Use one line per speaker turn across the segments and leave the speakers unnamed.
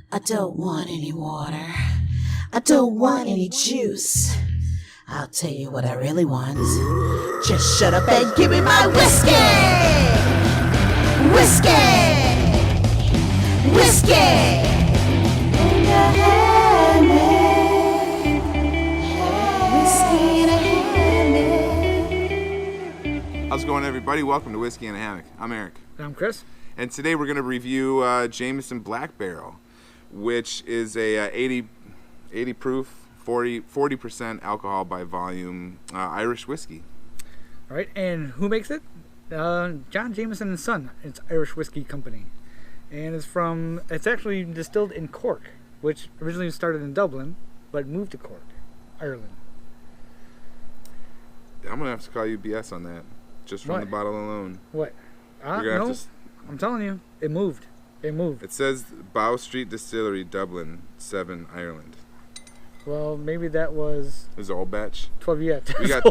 I don't want any water. I don't want any juice. I'll tell you what I really want. Just shut up and give me my whiskey! Whiskey! Whiskey! In a hammock. Whiskey in a hammock.
How's it going, everybody? Welcome to Whiskey in a Hammock. I'm Eric.
And I'm Chris.
And today we're going to review Jameson Black Barrel, which is a 80 proof, 40% alcohol by volume Irish whiskey.
All right, and who makes it? John Jameson and Son. It's Irish Whiskey Company, and it's actually distilled in Cork, which originally started in Dublin, but moved to Cork, Ireland.
I'm gonna have to call you BS on that, just from
What?
the bottle alone.
What?
You're gonna
No,
have to
I'm telling you, it moved. It moved.
It says Bow Street Distillery, Dublin, 7, Ireland.
Well, maybe that was
This is an old batch.
12 yet.
We got.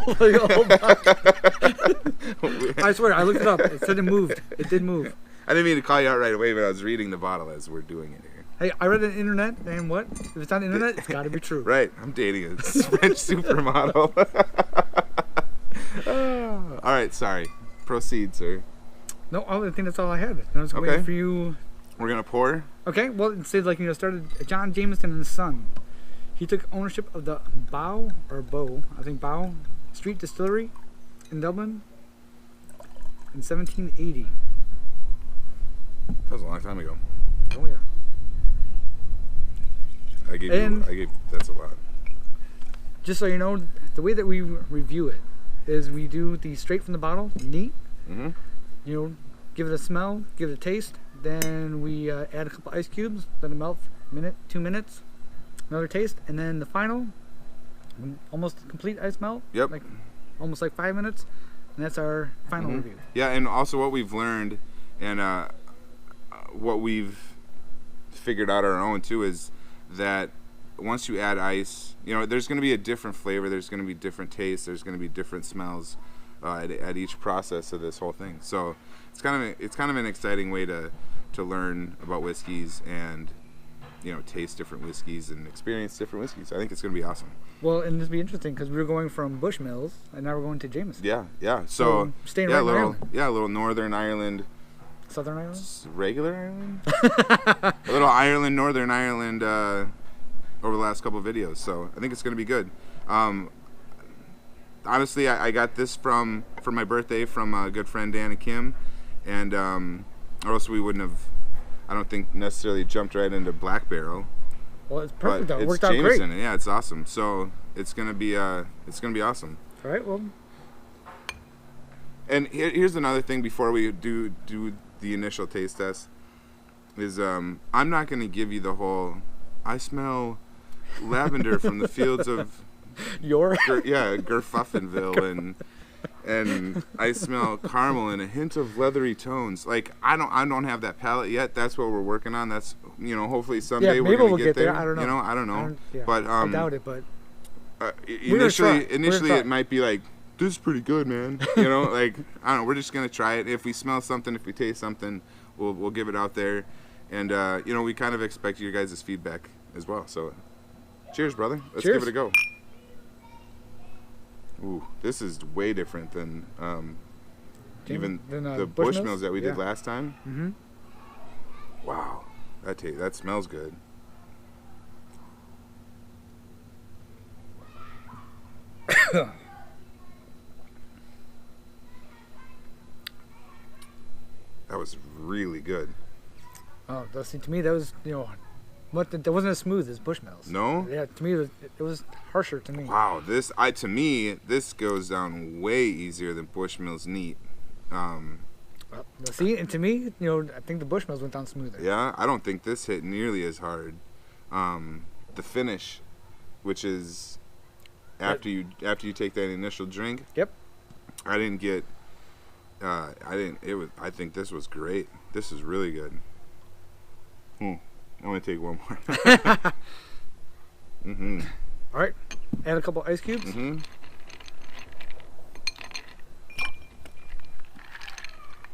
I swear, I looked it up. It said it moved. It did move.
I didn't mean to call you out right away, but I was reading the bottle as we're doing it here.
Hey, I read it on the internet, and what? If it's on the internet, it's got to be true.
Right, I'm dating a French supermodel. All right, sorry. Proceed, sir.
No, I think that's all I had. And I was waiting
Okay.
for you.
We're gonna pour.
Okay, well, it said started John Jameson and his son. He took ownership of the Bow Street Distillery in Dublin in 1780.
That was a long time ago.
Oh yeah.
I gave. That's a lot.
Just so you know, the way that we review it is we do the straight from the bottle, neat.
Mm-hmm.
Give it a smell, give it a taste. Then we add a couple ice cubes, let it melt for a minute, 2 minutes. Another taste, and then the final, almost complete ice melt.
Yep.
Almost like 5 minutes, and that's our final review.
Yeah, and also what we've learned, and what we've figured out our own too, is that once you add ice, there's going to be a different flavor. There's going to be different tastes. There's going to be different smells at each process of this whole thing. So it's kind of an exciting way to learn about whiskeys and taste different whiskeys and experience different whiskeys. I think it's going to be awesome.
Well, and this will be interesting because we were going from Bushmills and now we're going to Jameson.
Yeah. So
staying right in Ireland.
A little Northern Ireland.
Southern Ireland?
Regular Ireland? A little Ireland, Northern Ireland over the last couple of videos. So I think it's going to be good. Honestly, I got this for my birthday from a good friend Dan and Kim, and or else we wouldn't have, I don't think, necessarily jumped right into Black Barrel.
Well, it's perfect though. It
It's
worked out
Jameson,
great.
yeah, it's awesome. So it's gonna be awesome.
All right, well.
And here's another thing before we do the initial taste test is I'm not gonna give you the whole I smell lavender from the fields of Gerfuffinville and I smell caramel and a hint of leathery tones. Like I don't have that palate yet. That's what we're working on. That's hopefully someday we're gonna
we'll
get there.
I don't know.
I don't know. But
I doubt it. But
initially it might be like, this is pretty good, man. Like I don't know. We're just gonna try it. If we smell something, if we taste something, we'll give it out there. And we kind of expect your guys' feedback as well. So, cheers, brother. Let's
Cheers.
give it a go. Ooh, this is way different than even the Bushmills that we did last time.
Mm-hmm.
Wow, that smells good. That was really good.
Oh, see, to me that was that wasn't as smooth as Bushmills.
No?
Yeah, to me it was harsher to me.
Wow, this goes down way easier than Bushmills neat.
See, and to me, I think the Bushmills went down smoother.
Yeah, I don't think this hit nearly as hard. The finish, which is after you take that initial drink.
Yep.
I didn't get. I think this was great. This is really good. I'm gonna take one more. Mm-hmm.
All right. Add a couple ice cubes.
Mm-hmm.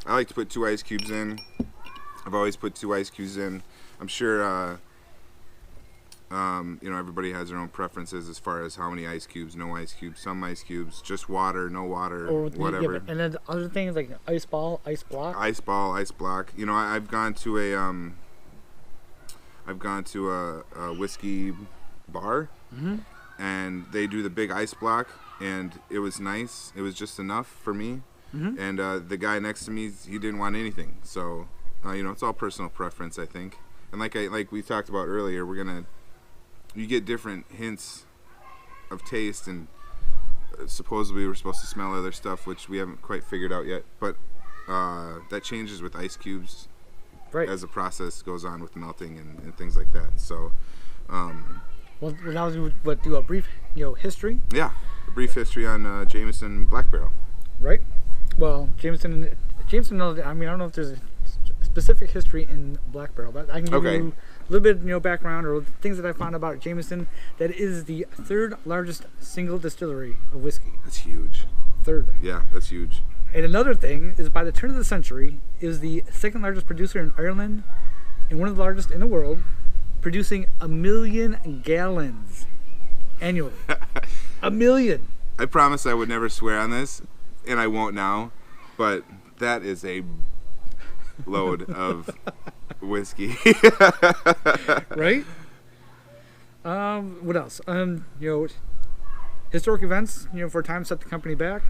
I like to put 2 ice cubes in. I've always put 2 ice cubes in. I'm sure Everybody has their own preferences as far as how many ice cubes, no ice cubes, some ice cubes, just water, no water, whatever.
Yeah, and then other things like ice ball, ice block.
Ice ball, ice block. I've gone to a whiskey bar, and they do the big ice block, and it was nice. It was just enough for me. And the guy next to me, he didn't want anything. So, it's all personal preference, I think. And like we talked about earlier, you get different hints of taste, and supposedly we're supposed to smell other stuff, which we haven't quite figured out yet. But that changes with ice cubes,
right,
as the process goes on with melting and things like that. So,
well, now we would do a brief, history.
Yeah, a brief history on Jameson Black Barrel.
Right. Well, Jameson. I don't know if there's a specific history in Black Barrel, but I can give you a little bit, background or things that I found about Jameson. That is the third largest single distillery of whiskey.
That's huge.
Third.
Yeah, that's huge.
And another thing is, by the turn of the century, it was the second largest producer in Ireland and one of the largest in the world, producing 1 million gallons annually. 1 million.
I promise I would never swear on this, and I won't now, but that is a load of whiskey.
Right? What else? Historic events, for a time set the company back.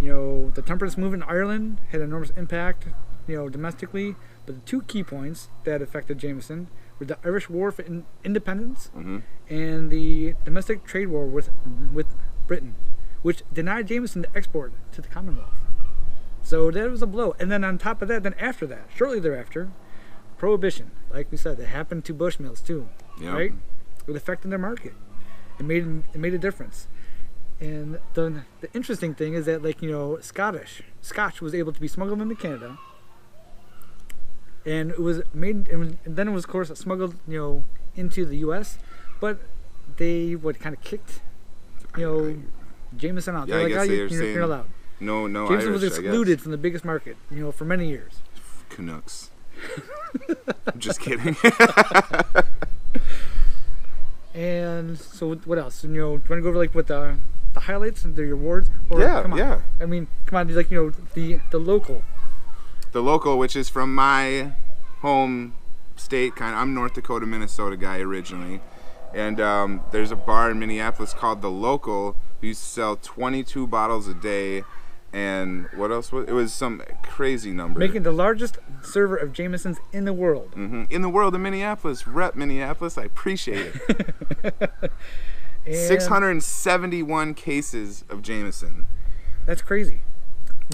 The temperance movement in Ireland had enormous impact, domestically. But the two key points that affected Jameson were the Irish War for Independence and the domestic trade war with Britain, which denied Jameson to export to the Commonwealth. So that was a blow. And then on top of that, after that, shortly thereafter, Prohibition. Like we said, it happened to Bushmills too, right? It affected their market. It made a difference. And the interesting thing is that, Scotch was able to be smuggled into Canada, and it was made, and then it was, of course, smuggled, into the U.S. But they kind of kicked, Jameson out.
Yeah,
They're
I guess
you're not allowed.
No
Jameson
Irish,
was excluded from the biggest market, for many years.
Canucks. I'm just kidding.
And so, what else? Do you want to go over what the highlights and the awards? Or, come on.
Yeah.
I mean, come on. The local.
The local, which is from my home state, I'm North Dakota, Minnesota guy originally, and there's a bar in Minneapolis called The Local who used to sell 22 bottles a day, and what else was it? Was some crazy number.
Making the largest server of Jamesons in the world.
In the world of Minneapolis. Rep Minneapolis, I appreciate it. 671 cases of Jameson.
That's crazy.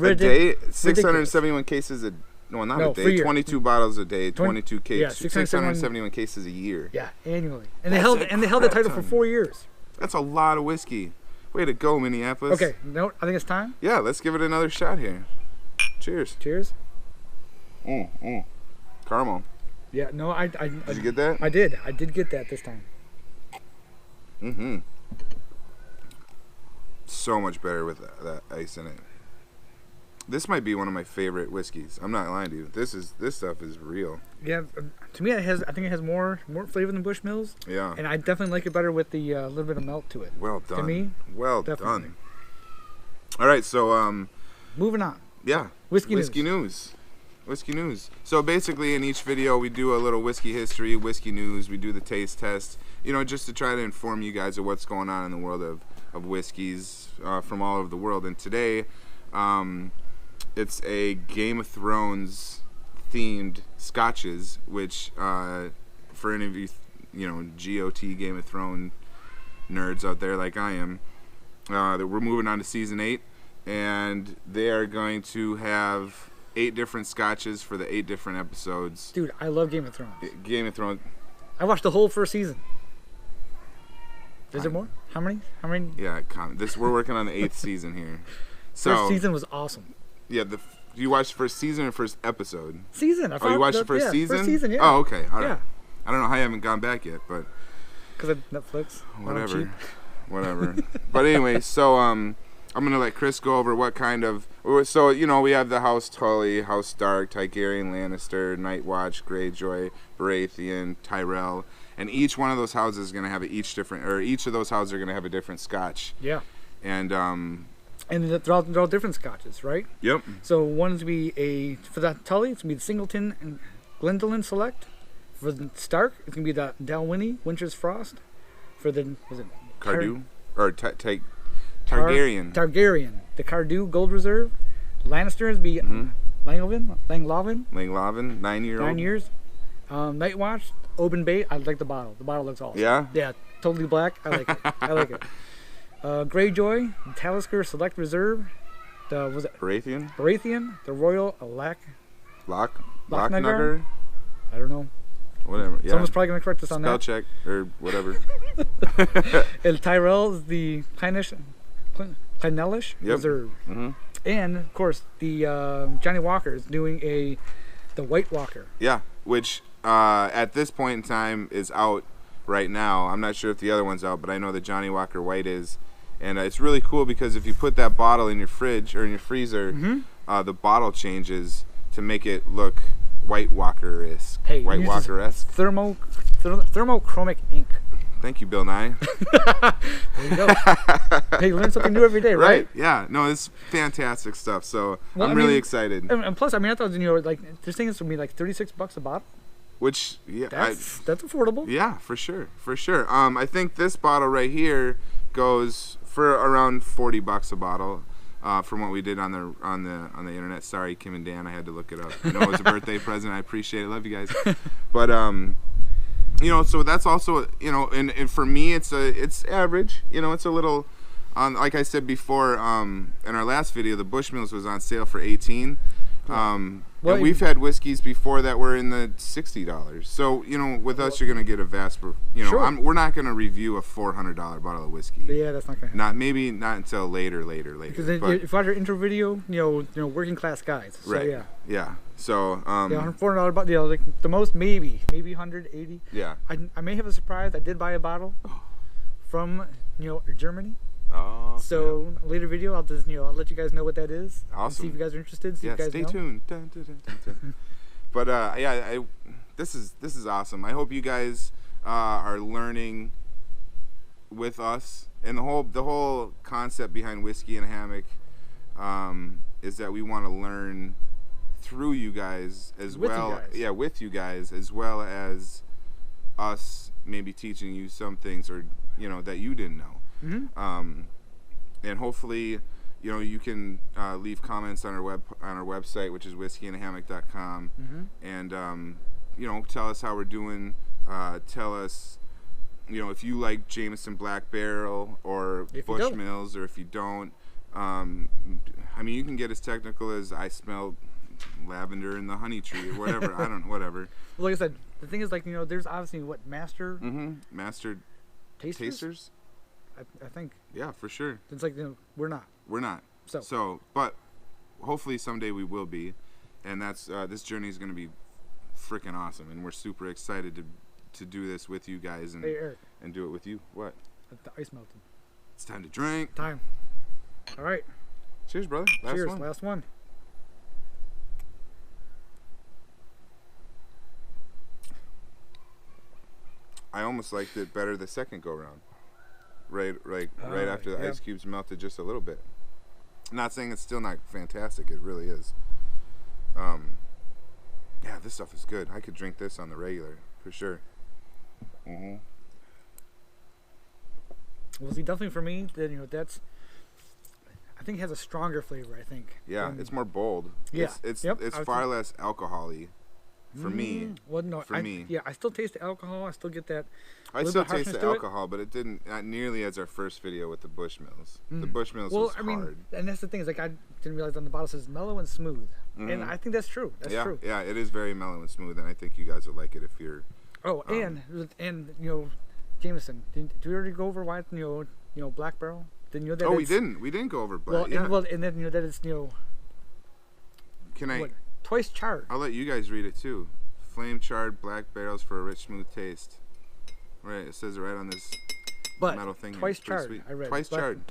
A day? 671 cases a day. 22 bottles a day, 22 cases.
Yeah,
671 cases a year.
Yeah, annually. And they held the title for 4 years.
That's a lot of whiskey. Way to go, Minneapolis.
Okay, I think it's time.
Yeah, let's give it another shot here. Cheers.
Cheers.
Caramel.
Yeah, no,
Did you get that?
I did. I did get that this time.
So much better with that ice in it. This might be one of my favorite whiskeys. I'm not lying to you. This stuff is real.
Yeah, to me, I think it has more flavor than Bushmills.
Yeah.
And I definitely like it better with the little bit of melt to it.
Well done.
To me,
well
definitely.
done. All right, so
moving on.
Yeah. Whiskey news. Whiskey news. So basically, in each video, we do a little whiskey history, whiskey news. We do the taste test. Just to try to inform you guys of what's going on in the world of whiskeys from all over the world. And today, it's a Game of Thrones themed scotches, which for any of you, GOT Game of Thrones nerds out there like I am, that we're moving on to season 8, and they are going to have 8 different scotches for the 8 different episodes.
Dude, I love Game of Thrones.
Game of Thrones.
I watched the whole first season. Is there more? How many?
Yeah, we're working on the 8th season here. So,
first season was awesome.
Yeah, you watched the first season or first episode?
Season.
You watched the first season?
First season, yeah.
Oh, okay. All right.
Yeah.
I don't know how you haven't gone back yet, but
because of Netflix.
Whatever. But anyway, so I'm gonna let Chris go over what kind of. So we have the House Tully, House Stark, Targaryen, Lannister, Night Watch, Greyjoy, Baratheon, Tyrell, and each one of those houses is gonna have each of those houses are gonna have a different Scotch.
Yeah.
And
they're all different Scotches, right?
Yep.
So one's gonna be for the Tully, it's gonna be the Singleton and Glendolyn Select. For the Stark, it's gonna be the Dalwhinnie Winter's Frost. For the
Cardew or Targaryen.
Targaryen, the Cardew Gold Reserve. Lannister is be Langlovin,
9-year-old.
9 years. Night Watch, Oban Bay. I like the bottle. The bottle looks awesome.
Yeah.
Yeah, totally black. I like it. I like it. Greyjoy, Talisker Select Reserve. Was it
Baratheon?
The Royal
Lochnagar?
I don't know.
Whatever. Yeah.
Someone's probably gonna correct us on
Spell
that.
check or whatever.
And Tyrell is the Clynelish Reserve.
Mm-hmm.
And of course the Johnny Walker is doing the White Walker.
Yeah, which at this point in time is out right now. I'm not sure if the other one's out, but I know the Johnny Walker White is. And it's really cool because if you put that bottle in your fridge or in your freezer, the bottle changes to make it look White Walker-esque.
Hey,
White Walker-esque.
Thermochromic ink.
Thank you, Bill Nye.
There you go. Hey, you learn something new every day, right?
Yeah. No, it's fantastic stuff. So I'm really excited.
And plus, I thought this thing is going to be like $36 a bottle.
Which
that's affordable.
Yeah, for sure. I think this bottle right here goes for around $40 a bottle. From what we did on the internet. Sorry, Kim and Dan, I had to look it up. I know it was a birthday present. I appreciate it. Love you guys. But so that's also and for me it's average. It's a little like I said before in our last video, the Bushmills was on sale for $18. And we've had whiskeys before that were in the $60. So with us, you're gonna get a vast.
Sure.
We're not gonna review a $400 bottle of whiskey.
Yeah, that's not gonna happen.
Not until later.
Because if I watch our intro video, working class guys. So,
right. Yeah. So
$400 bottle. Like the most maybe 180.
Yeah.
I may have a surprise. I did buy a bottle from Germany.
Oh.
So later video, I'll just I'll let you guys know what that is.
Awesome.
See if you guys are interested. See
yeah.
if you guys
Stay
know.
tuned. Dun, dun, dun, dun, dun. But this is awesome. I hope you guys are learning with us, and the whole concept behind Whiskey in a Hammock is that we want to learn through you guys as well. Yeah, with you guys as well as us maybe teaching you some things or that you didn't know.
Mm-hmm.
And hopefully, you can leave comments on our website, which is whiskeyindahammock.com, and tell us how we're doing. Tell us, if you like Jameson Black Barrel or Bushmills, or if you don't. You can get as technical as I smell lavender in the honey tree or whatever. I don't know, whatever.
Well, like I said, the thing is there's obviously master
tasters.
I think.
Yeah, for sure.
It's like we're not.
So, but hopefully someday we will be, and that's this journey is going to be freaking awesome, and we're super excited to do this with you guys and and do it with you. What?
The ice melted.
It's time to drink.
Time. All right.
Cheers, brother.
Cheers. Last one.
I almost liked it better the second go round. Right after the ice cubes melted just a little bit. Not saying it's still not fantastic. It really is. Yeah, this stuff is good. I could drink this on the regular for sure.
Well, see, definitely for me, that's. I think it has a stronger flavor. I think.
Yeah, it's more bold.
Yeah,
it's far less alcohol-y. For me.
Well, no,
for me.
Yeah, I still taste the alcohol. I still get that.
I still taste the alcohol, but it not nearly as our first video with the Bushmills. The Bushmills was hard.
And that's the thing is I didn't realize on the bottle it says mellow and smooth, and I think that's true. That's true.
Yeah, it is very mellow and smooth, and I think you guys will like it if you're.
Oh, and Jameson. Did we already go over why Black Barrel? Didn't that?
Oh, we didn't. We didn't go over Black.
And then that it's
Can I?
Twice charred.
I'll let you guys read it too. Flame charred black barrels for a rich, smooth taste. Right, it says it right on this metal thing.
Twice charred.
Sweet.
I read.
Twice charred.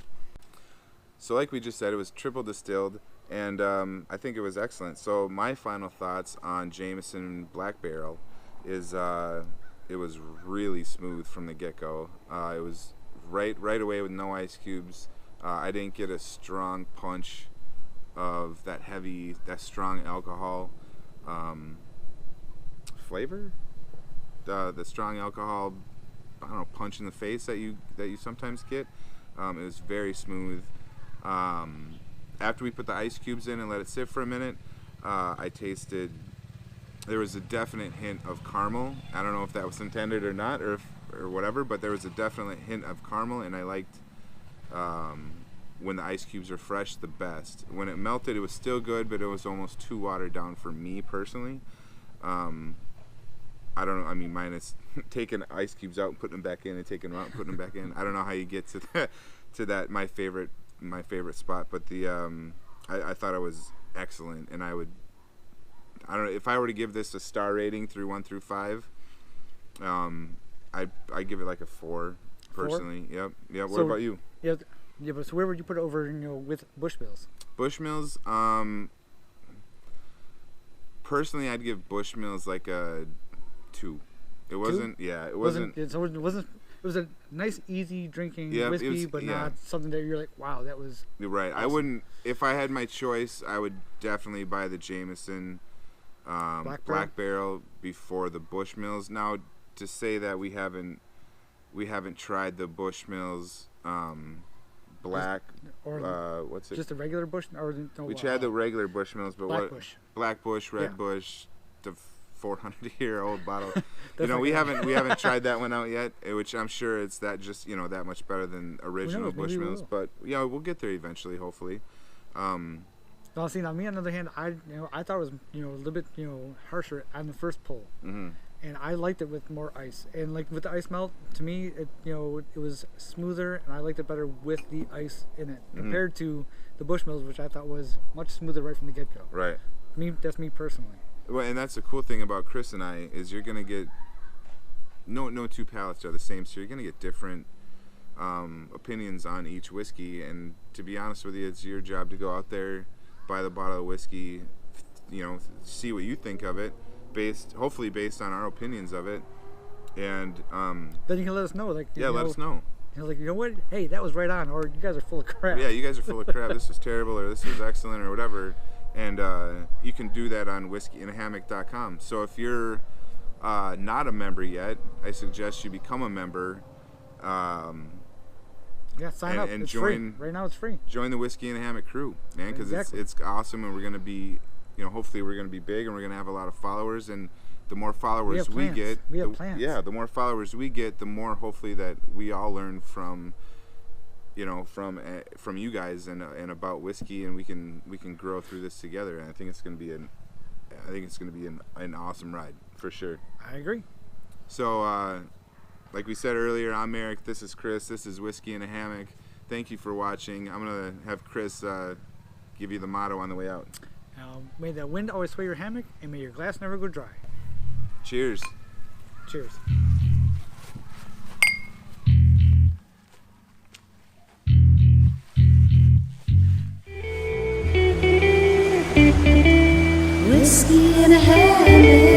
So like we just said, it was triple distilled, and I think it was excellent. So my final thoughts on Jameson Black Barrel is it was really smooth from the get-go. It was right away with no ice cubes. I didn't get a strong punch of that strong alcohol flavor. The strong alcohol, I don't know, punch in the face that you sometimes get. It was very smooth. After we put the ice cubes in and let it sit for a minute, I tasted. There was a definite hint of caramel. I don't know if that was intended or not, or whatever, but there was a definite hint of caramel, and I liked when the ice cubes are fresh the best. When it melted, it was still good, but it was almost too watered down for me personally. I don't know. I mean, mine is taking ice cubes out and putting them back in, and taking them out and putting them back in. I don't know how you get to that my favorite spot, but I thought it was excellent, and I don't know if I were to give this a star rating through 1 through 5. I give it like a 4 personally. 4? Yep. What about you?
Yeah, but so where would you put it over? With Bushmills.
Bushmills. Personally, I'd give Bushmills like a 2. It wasn't. 2? Yeah, it wasn't.
So it wasn't. It was a nice, easy drinking whiskey,
was,
but not something that you're like, wow, that was.
You're right. Awesome. I wouldn't. If I had my choice, I would definitely buy the Jameson Black Barrel before the Bushmills. Now, to say that we haven't tried the Bushmills Black
or
what's it?
Just a regular Bush or no,
we tried the regular Bushmills, but Black Bush, Red
yeah.
Bush, the 400-year-old bottle. We haven't tried that one out yet, which I'm sure it's that just that much better than original Bushmills. But we'll get there eventually, hopefully.
Now, see, now me on the other hand, I thought it was a little bit harsher on the first pull, and I liked it with more ice. And like with the ice melt, to me, it was smoother, and I liked it better with the ice in it compared to the Bushmills, which I thought was much smoother right from the get go.
Right.
That's me personally.
Well, and that's the cool thing about Chris and I is you're gonna get no two palates are the same, so you're gonna get different opinions on each whiskey. And to be honest with you, it's your job to go out there, buy the bottle of whiskey, see what you think of it, hopefully based on our opinions of it, and
then you can let us know. Like
let us know.
Like, what? Hey, that was right on, or you guys are full of crap.
Yeah, you guys are full of crap. This is terrible, or this is excellent, or whatever. And you can do that on whiskeyindahammock.com. So if you're not a member yet, I suggest you become a member.
Sign up. It's free. Right now it's free.
Join the Whiskey in a Hammock crew, man, because it's awesome, and we're going to be, hopefully we're going to be big, and we're going to have a lot of followers, and the more followers we get, the more followers we get, the more hopefully that we all learn from you guys and about whiskey, and we can grow through this together. And I think it's going to be an awesome ride for sure.
I agree.
So like we said earlier, I'm Eric, this is Chris, this is Whiskey in a Hammock. Thank you for watching. I'm going to have Chris give you the motto on the way out.
May the wind always sway your hammock, and may your glass never go dry.
Cheers.
Cheers.
Whiskey in a hammock.